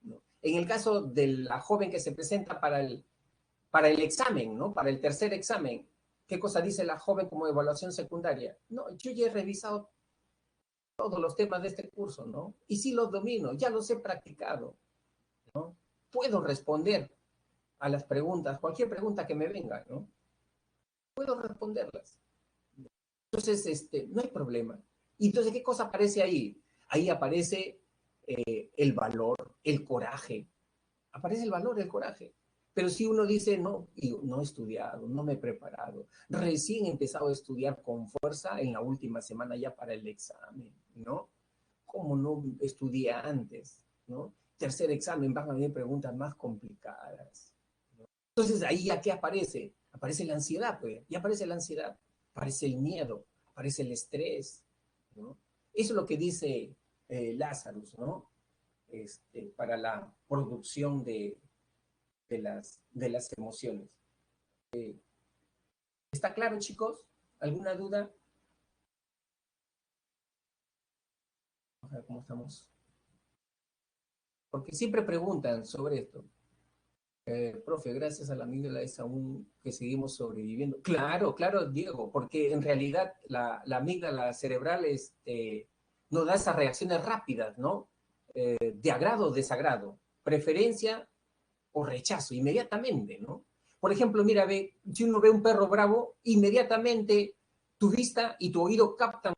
¿no? En el caso de la joven que se presenta para el examen, ¿no? Para el tercer examen, ¿qué cosa dice la joven como evaluación secundaria? No, yo ya he revisado todos los temas de este curso, ¿no? Y sí los domino, ya los he practicado, ¿no? Puedo responder a las preguntas, cualquier pregunta que me venga, ¿no? Puedo responderlas. Entonces, no hay problema. Y entonces, ¿qué cosa aparece ahí? Ahí aparece el valor, el coraje. Aparece el valor, el coraje. Pero si uno dice, no, no he estudiado, no me he preparado, recién he empezado a estudiar con fuerza en la última semana ya para el examen, ¿no? ¿Cómo no estudié antes, ¿no? Tercer examen van a venir preguntas más complicadas, ¿no? Entonces ahí ya qué aparece, aparece la ansiedad, pues, ya aparece la ansiedad, aparece el miedo, aparece el estrés, ¿no? Eso es lo que dice Lazarus, ¿no? Para la producción de las emociones. ¿Está claro, chicos? ¿Alguna duda? Vamos a ver cómo estamos. Porque siempre preguntan sobre esto. Profe, gracias a la amígdala es aún que seguimos sobreviviendo. Claro, claro, Diego, porque en realidad la amígdala cerebral nos da esas reacciones rápidas, ¿no? De agrado o desagrado, preferencia o rechazo, inmediatamente, ¿no? Por ejemplo, mira, si uno ve un perro bravo, inmediatamente tu vista y tu oído captan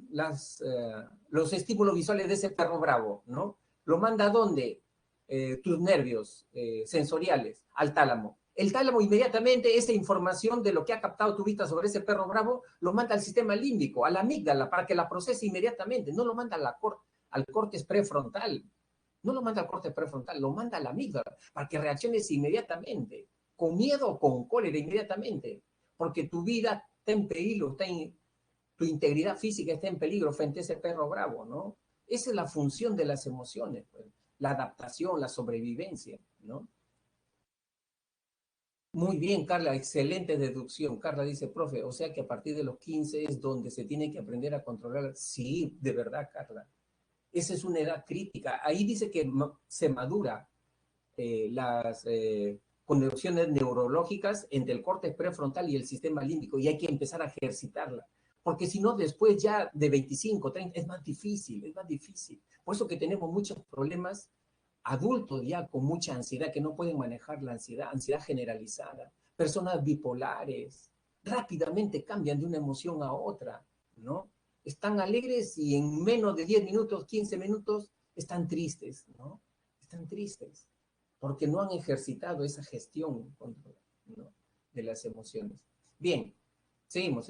los estímulos visuales de ese perro bravo, ¿no? ¿Lo manda a dónde? Tus nervios sensoriales, al tálamo. El tálamo inmediatamente esa información de lo que ha captado tu vista sobre ese perro bravo lo manda al sistema límbico, a la amígdala, para que la procese inmediatamente, no lo manda al córtex prefrontal, no lo manda al corte prefrontal, lo manda a la amígdala para que reacciones inmediatamente, con miedo o con cólera inmediatamente, porque tu vida está en peligro, tu integridad física está en peligro frente a ese perro bravo, ¿no? Esa es la función de las emociones, pues, la adaptación, la sobrevivencia, ¿no? Muy bien, Carla, excelente deducción. Carla dice, profe, o sea que a partir de los 15 es donde se tiene que aprender a controlar. Sí, de verdad, Carla. Esa es una edad crítica. Ahí dice que se madura las conexiones neurológicas entre el córtex prefrontal y el sistema límbico y hay que empezar a ejercitarla. Porque si no, después ya de 25, 30, es más difícil, es más difícil. Por eso que tenemos muchos problemas adultos ya con mucha ansiedad, que no pueden manejar la ansiedad, ansiedad generalizada. Personas bipolares rápidamente cambian de una emoción a otra, ¿no? Están alegres y en menos de 10 minutos, 15 minutos, están tristes, ¿no? Están tristes porque no han ejercitado esa gestión, ¿no? De las emociones. Bien, seguimos.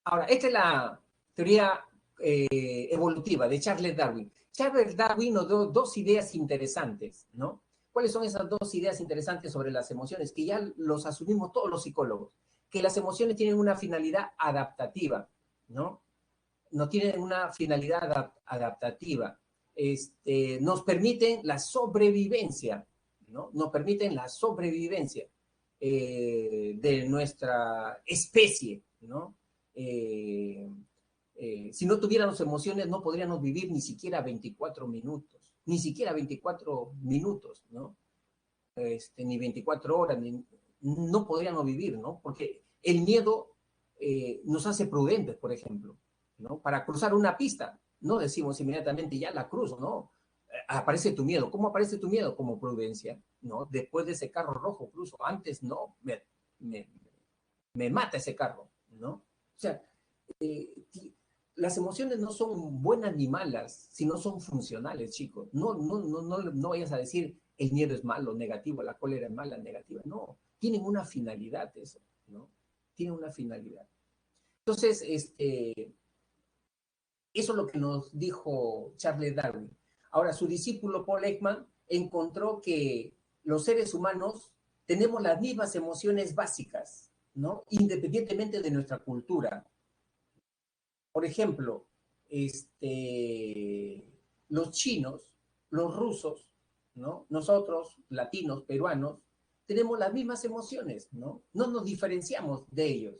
Ahora, esta es la teoría evolutiva de Charles Darwin. Charles Darwin nos dio dos ideas interesantes, ¿no? ¿Cuáles son esas dos ideas interesantes sobre las emociones? Que ya los asumimos todos los psicólogos, que las emociones tienen una finalidad adaptativa, ¿no? No tienen una finalidad adaptativa. Nos permiten la sobrevivencia, ¿no? Nos permiten la sobrevivencia de nuestra especie, ¿no? Eh, si no tuviéramos emociones, no podríamos vivir ni siquiera 24 minutos, ni siquiera 24 minutos, ¿no? Ni 24 horas, no podríamos vivir, ¿no? Porque el miedo nos hace prudentes, por ejemplo, ¿no? Para cruzar una pista, no decimos inmediatamente ya la cruzo, ¿no? Aparece tu miedo. ¿Cómo aparece tu miedo? Como prudencia, ¿no? Después de ese carro rojo cruzo, antes no, me, me mata ese carro, ¿no? O sea, eh, las emociones no son buenas ni malas, sino son funcionales, chicos. No vayas a decir el miedo es malo, negativo, la cólera es mala, negativa. No, tienen una finalidad eso, ¿no? Tienen una finalidad. Entonces, eso es lo que nos dijo Charles Darwin. Ahora, su discípulo Paul Ekman encontró que los seres humanos tenemos las mismas emociones básicas, ¿no? Independientemente de nuestra cultura. Por ejemplo, los chinos, los rusos, ¿no? Nosotros, latinos, peruanos, tenemos las mismas emociones, ¿no? No nos diferenciamos de ellos,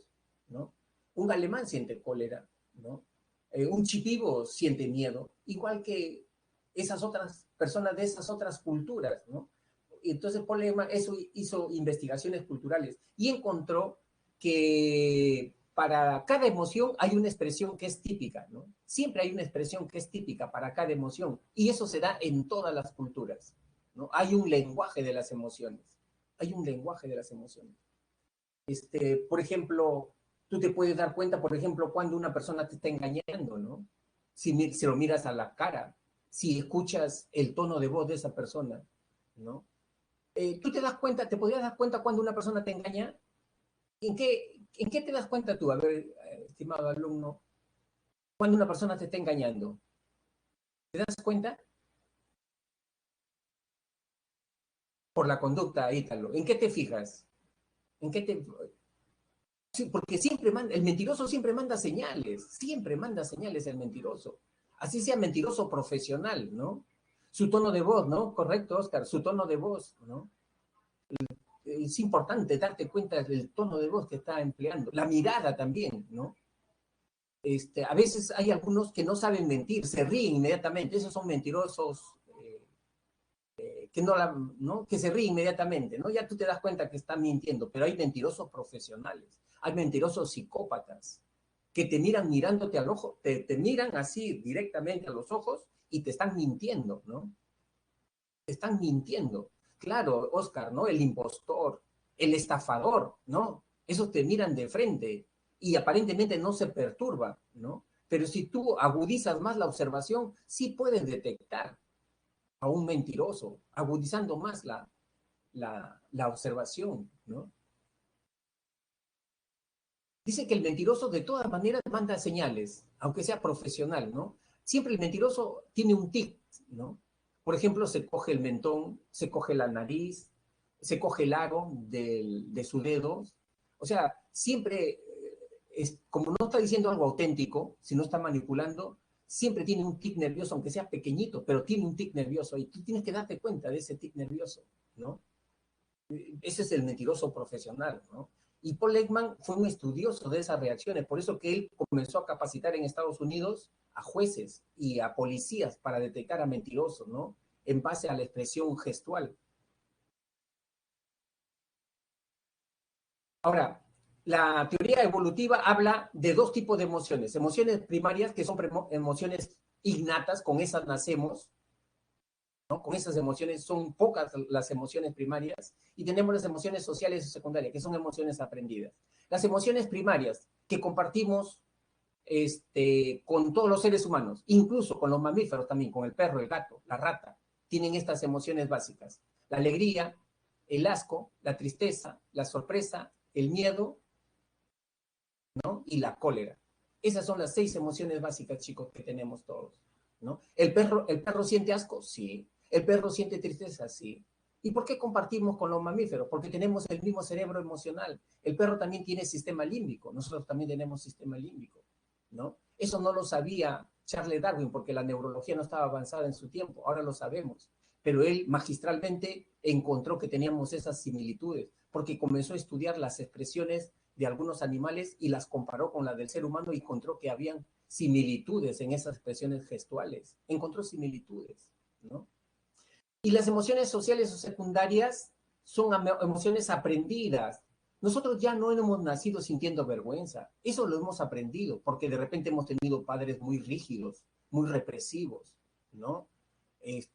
¿no? Un alemán siente cólera, ¿no? Un chipivo siente miedo, igual que esas otras personas de esas otras culturas, ¿no? Y entonces Paul Ekman eso hizo investigaciones culturales y encontró que para cada emoción hay una expresión que es típica, ¿no? Siempre hay una expresión que es típica para cada emoción y eso se da en todas las culturas, ¿no? Hay un lenguaje de las emociones, hay un lenguaje de las emociones. Por ejemplo, tú te puedes dar cuenta, por ejemplo, cuando una persona te está engañando, ¿no? Si lo miras a la cara, si escuchas el tono de voz de esa persona, ¿no? Tú te das cuenta, te podrías dar cuenta cuando una persona te engaña. En qué te das cuenta tú, a ver, estimado alumno, cuando una persona te está engañando? ¿Te das cuenta? Por la conducta, Ítalo. ¿En qué te fijas? ¿En qué te...? Sí, porque el mentiroso siempre manda señales el mentiroso. Así sea mentiroso profesional, ¿no? Su tono de voz, ¿no? Correcto, Oscar, su tono de voz, ¿no? Es importante darte cuenta del tono de voz que está empleando. La mirada también, ¿no? A veces hay algunos que no saben mentir, se ríen inmediatamente, esos son mentirosos que, ¿no? Que se ríen inmediatamente, ¿no? Ya tú te das cuenta que están mintiendo, pero hay mentirosos profesionales, hay mentirosos psicópatas que te miran mirándote al ojo, te miran así directamente a los ojos y te están mintiendo, ¿no? Te están mintiendo. Claro, Oscar, ¿no? El impostor, el estafador, ¿no? Esos te miran de frente y aparentemente no se perturba, ¿no? Pero si tú agudizas más la observación, sí puedes detectar a un mentiroso, agudizando más la observación, ¿no? Dice que el mentiroso de todas maneras manda señales, aunque sea profesional, ¿no? Siempre el mentiroso tiene un tic, ¿no? Por ejemplo, se coge el mentón, se coge la nariz, se coge el aro de su dedo. O sea, siempre, como no está diciendo algo auténtico, si no está manipulando, siempre tiene un tic nervioso, aunque sea pequeñito, pero tiene un tic nervioso y tú tienes que darte cuenta de ese tic nervioso, ¿no? Ese es el mentiroso profesional, ¿no? Y Paul Ekman fue un estudioso de esas reacciones, por eso que él comenzó a capacitar en Estados Unidos a jueces y a policías para detectar a mentirosos, ¿no? En base a la expresión gestual. Ahora, la teoría evolutiva habla de dos tipos de emociones. Emociones primarias, que son emociones innatas, con esas nacemos, ¿no? Con esas emociones son pocas las emociones primarias y tenemos las emociones sociales y secundarias, que son emociones aprendidas. Las emociones primarias que compartimos con todos los seres humanos, incluso con los mamíferos también, con el perro, el gato, la rata, tienen estas emociones básicas. La alegría, el asco, la tristeza, la sorpresa, el miedo, ¿no? Y la cólera. Esas son las 6 emociones básicas, chicos, que tenemos todos, ¿no? El perro siente asco, sí. El perro siente tristeza, sí. ¿Y por qué compartimos con los mamíferos? Porque tenemos el mismo cerebro emocional. El perro también tiene sistema límbico, nosotros también tenemos sistema límbico, ¿no? Eso no lo sabía Charles Darwin porque la neurología no estaba avanzada en su tiempo, ahora lo sabemos. Pero él magistralmente encontró que teníamos esas similitudes, porque comenzó a estudiar las expresiones de algunos animales y las comparó con las del ser humano y encontró que habían similitudes en esas expresiones gestuales. Encontró similitudes, ¿no? Y las emociones sociales o secundarias son emociones aprendidas. Nosotros ya no hemos nacido sintiendo vergüenza. Eso lo hemos aprendido porque de repente hemos tenido padres muy rígidos, muy represivos, ¿no?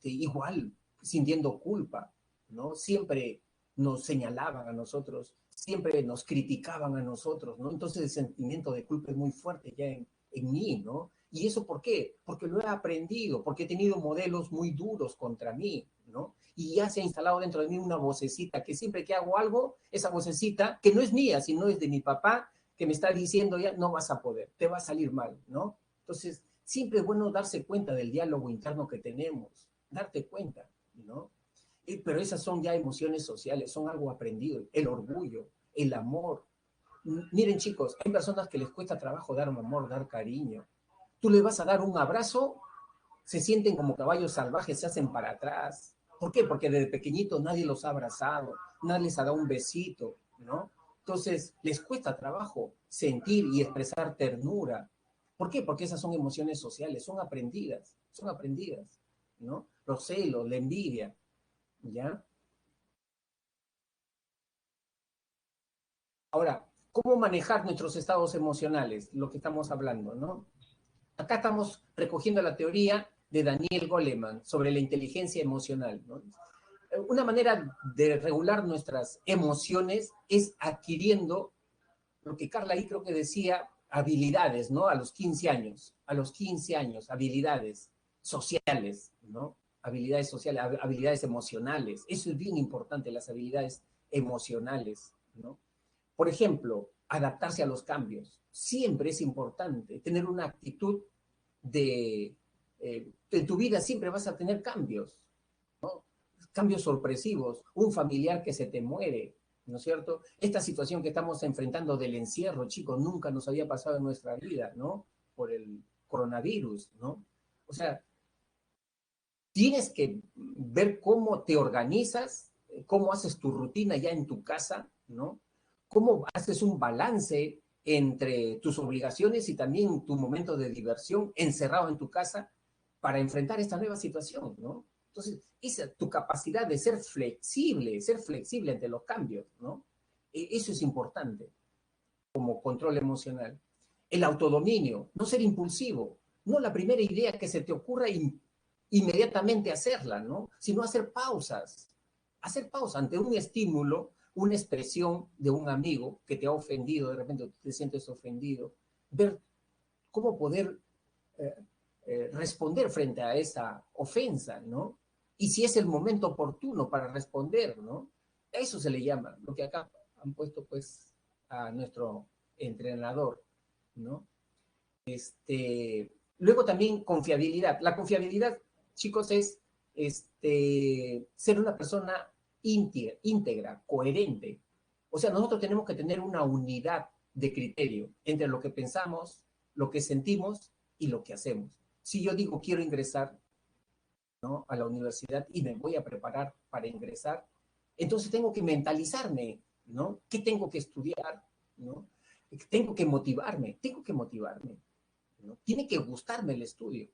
Igual, sintiendo culpa, ¿no? Siempre nos señalaban a nosotros, siempre nos criticaban a nosotros, ¿no? Entonces el sentimiento de culpa es muy fuerte ya en mí, ¿no? ¿Y eso por qué? Porque lo he aprendido, porque he tenido modelos muy duros contra mí, ¿no? Y ya se ha instalado dentro de mí una vocecita que siempre que hago algo, esa vocecita, que no es mía, sino es de mi papá, que me está diciendo ya, no vas a poder, te va a salir mal, ¿no? Entonces, siempre es bueno darse cuenta del diálogo interno que tenemos, darte cuenta, ¿no? Pero esas son ya emociones sociales, son algo aprendido, el orgullo, el amor. Miren chicos, hay personas que les cuesta trabajo dar amor, dar cariño. Tú le vas a dar un abrazo se sienten como caballos salvajes, se hacen para atrás. ¿Por qué? Porque desde pequeñito nadie los ha abrazado, nadie les ha dado un besito, ¿no? Entonces, les cuesta trabajo sentir y expresar ternura. ¿Por qué? Porque esas son emociones sociales, son aprendidas, ¿no? Los celos, la envidia, ¿ya? Ahora, ¿cómo manejar nuestros estados emocionales? Lo que estamos hablando, ¿no? Acá estamos recogiendo la teoría de Daniel Goleman sobre la inteligencia emocional, ¿no? Una manera de regular nuestras emociones es adquiriendo lo que Carla ahí creo que decía, habilidades, ¿no? A los 15 años, habilidades sociales, ¿no? Habilidades sociales, habilidades emocionales. Eso es bien importante, las habilidades emocionales, ¿no? Por ejemplo, adaptarse a los cambios. Siempre es importante tener una actitud de, en tu vida siempre vas a tener cambios, ¿no? Cambios sorpresivos, un familiar que se te muere, ¿no es cierto? Esta situación que estamos enfrentando del encierro, chicos, nunca nos había pasado en nuestra vida, ¿no? Por el coronavirus, ¿no? O sea, tienes que ver cómo te organizas, cómo haces tu rutina ya en tu casa, ¿no? Cómo haces un balance entre tus obligaciones y también tu momento de diversión encerrado en tu casa para enfrentar esta nueva situación, ¿no? Entonces, esa, tu capacidad de ser flexible ante los cambios, ¿no? Eso es importante como control emocional. El autodominio, no ser impulsivo, no la primera idea que se te ocurra inmediatamente hacerla, ¿no? Sino hacer pausas ante un estímulo, una expresión de un amigo que te ha ofendido, de repente te sientes ofendido, ver cómo poder eh, responder frente a esa ofensa, ¿no? Y si es el momento oportuno para responder, ¿no? A eso se le llama, lo que acá han puesto pues a nuestro entrenador, ¿no? Luego también confiabilidad. La confiabilidad, chicos, es ser una persona íntegra, coherente. O sea, nosotros tenemos que tener una unidad de criterio entre lo que pensamos, lo que sentimos y lo que hacemos. Si yo digo quiero ingresar, ¿no?, a la universidad y me voy a preparar para ingresar, entonces tengo que mentalizarme, ¿no? ¿Qué tengo que estudiar? ¿No? Tengo que motivarme, ¿no? Tiene que gustarme el estudio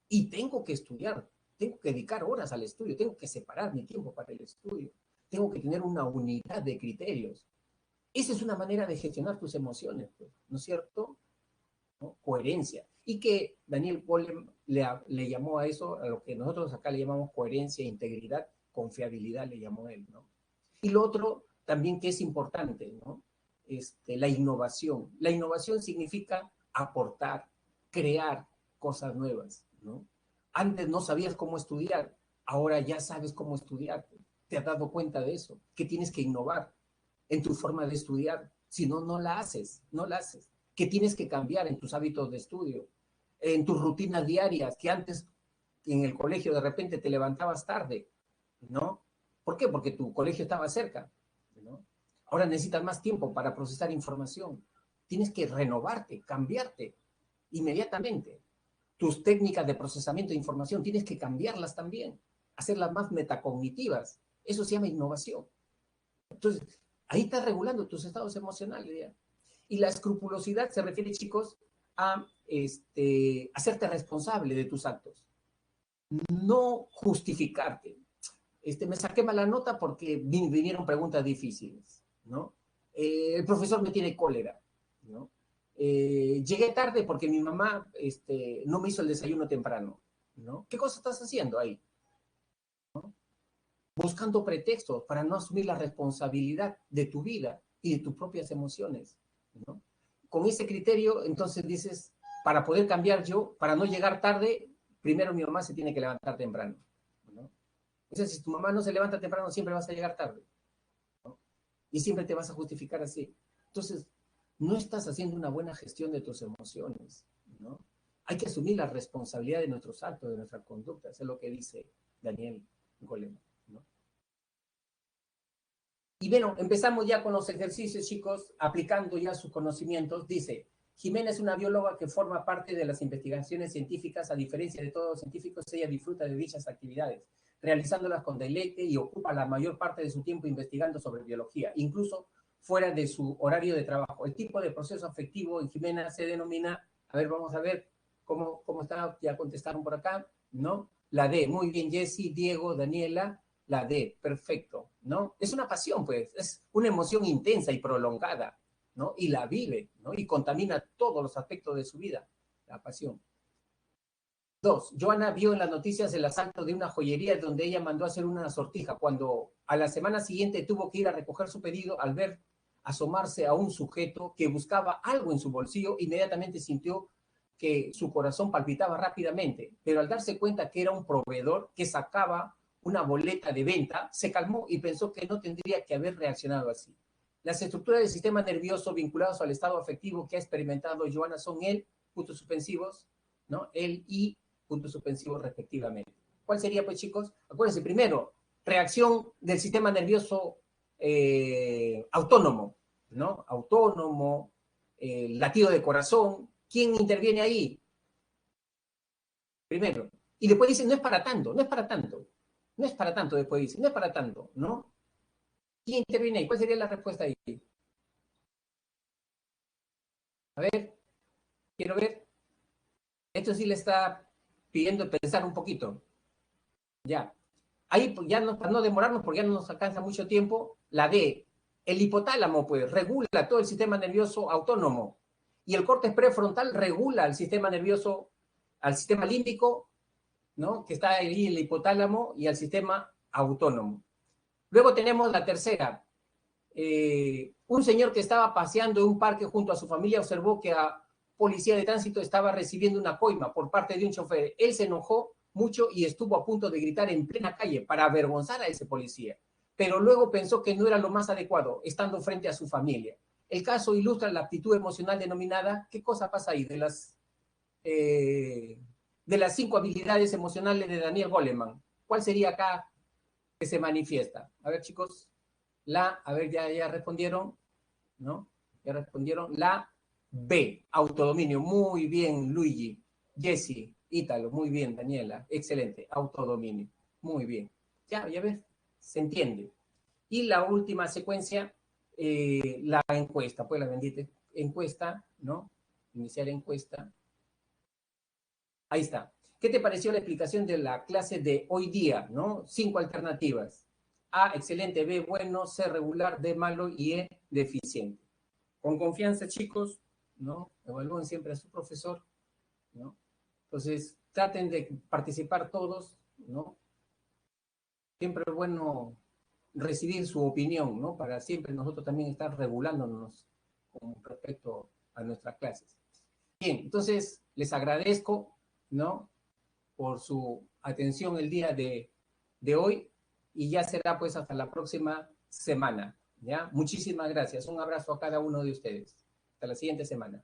y tengo que estudiar, tengo que dedicar horas al estudio, tengo que separar mi tiempo para el estudio, tengo que tener una unidad de criterios. Esa es una manera de gestionar tus emociones, pues, ¿no es cierto? ¿No? Coherencia. Y que Daniel Goleman le llamó a eso, a lo que nosotros acá le llamamos coherencia, integridad, confiabilidad, le llamó él, ¿no? Y lo otro también que es importante, ¿no? La innovación. La innovación significa aportar, crear cosas nuevas, ¿no? Antes no sabías cómo estudiar, ahora ya sabes cómo estudiar. Te has dado cuenta de eso, que tienes que innovar en tu forma de estudiar, si no, no la haces, no la haces. Que tienes que cambiar en tus hábitos de estudio, en tus rutinas diarias, que antes en el colegio de repente te levantabas tarde, ¿no? ¿Por qué? Porque tu colegio estaba cerca, ¿no? Ahora necesitas más tiempo para procesar información. Tienes que renovarte, cambiarte inmediatamente. Tus técnicas de procesamiento de información tienes que cambiarlas también, hacerlas más metacognitivas. Eso se llama innovación. Entonces, ahí estás regulando tus estados emocionales, ¿ya? Y la escrupulosidad se refiere, chicos, a hacerte responsable de tus actos, no justificarte. Me saqué mala nota porque vinieron preguntas difíciles, ¿no? El profesor me tiene cólera, ¿no? Llegué tarde porque mi mamá no me hizo el desayuno temprano, ¿no? ¿Qué cosa estás haciendo ahí? ¿No? Buscando pretextos para no asumir la responsabilidad de tu vida y de tus propias emociones, ¿no? Con ese criterio, entonces dices, para poder cambiar yo, para no llegar tarde, primero mi mamá se tiene que levantar temprano, ¿no? Entonces, si tu mamá no se levanta temprano, siempre vas a llegar tarde, ¿no? Y siempre te vas a justificar así. Entonces, no estás haciendo una buena gestión de tus emociones, ¿no? Hay que asumir la responsabilidad de nuestros actos, de nuestra conducta. Eso es lo que dice Daniel Goleman, ¿no? Y bueno, empezamos ya con los ejercicios, chicos, aplicando ya sus conocimientos. Dice, Jimena es una bióloga que forma parte de las investigaciones científicas. A diferencia de todos los científicos, ella disfruta de dichas actividades, realizándolas con deleite y ocupa la mayor parte de su tiempo investigando sobre biología, incluso fuera de su horario de trabajo. El tipo de proceso afectivo en Jimena se denomina, a ver, vamos a ver cómo está, ya contestaron por acá, ¿no? La D, muy bien, Jessy, Diego, Daniela, la D, perfecto, ¿no? Es una pasión, pues, es una emoción intensa y prolongada, ¿no? Y la vive, ¿no? Y contamina todos los aspectos de su vida, la pasión. 2. Joana vio en las noticias el asalto de una joyería donde ella mandó a hacer una sortija. Cuando a la semana siguiente tuvo que ir a recoger su pedido, al ver asomarse a un sujeto que buscaba algo en su bolsillo, inmediatamente sintió que su corazón palpitaba rápidamente, pero al darse cuenta que era un proveedor que sacaba una boleta de venta, se calmó y pensó que no tendría que haber reaccionado así. Las estructuras del sistema nervioso vinculadas al estado afectivo que ha experimentado Joana son el, puntos suspensivos, ¿no? El y puntos suspensivos respectivamente. ¿Cuál sería, pues, chicos? Acuérdense, primero, reacción del sistema nervioso autónomo, ¿no? Autónomo, latido de corazón. ¿Quién interviene ahí? Primero. Y después dice, no es para tanto, no es para tanto. No es para tanto, después dice, no es para tanto, ¿no? ¿Quién interviene ahí? ¿Cuál sería la respuesta ahí? A ver, quiero ver. Esto sí le está pidiendo pensar un poquito. Ya. Ahí pues, ya no, para no demorarnos, porque ya no nos alcanza mucho tiempo, la D, el hipotálamo, pues, regula todo el sistema nervioso autónomo. Y el córtex prefrontal regula el sistema nervioso, al sistema límbico, ¿no? Que está ahí el hipotálamo y al sistema autónomo. Luego tenemos la tercera. Un señor que estaba paseando en un parque junto a su familia observó que a policía de tránsito estaba recibiendo una coima por parte de un chofer. Él se enojó mucho y estuvo a punto de gritar en plena calle para avergonzar a ese policía, pero luego pensó que no era lo más adecuado, estando frente a su familia. El caso ilustra la aptitud emocional denominada, ¿qué cosa pasa ahí? De las 5 habilidades emocionales de Daniel Goleman. ¿Cuál sería acá que se manifiesta? A ver, chicos, a ver, ya respondieron, ¿no? Ya respondieron. La B, autodominio. Muy bien, Luigi. Jesse, Ítalo, muy bien, Daniela. Excelente, autodominio. Muy bien. Ya ves, se entiende. Y la última secuencia, la encuesta, pues la bendita encuesta, ¿no? Iniciar encuesta. Ahí está. ¿Qué te pareció la explicación de la clase de hoy día, ¿no? 5 alternativas. A, excelente, B, bueno, C, regular, D, malo y E, deficiente. Con confianza, chicos, ¿no? Evalúen siempre a su profesor, ¿no? Entonces, traten de participar todos, ¿no? Siempre es bueno recibir su opinión, ¿no? Para siempre nosotros también estar regulándonos con respecto a nuestras clases. Bien, entonces les agradezco, ¿no? Por su atención el día de hoy y ya será pues hasta la próxima semana, ¿ya? Muchísimas gracias. Un abrazo a cada uno de ustedes. Hasta la siguiente semana.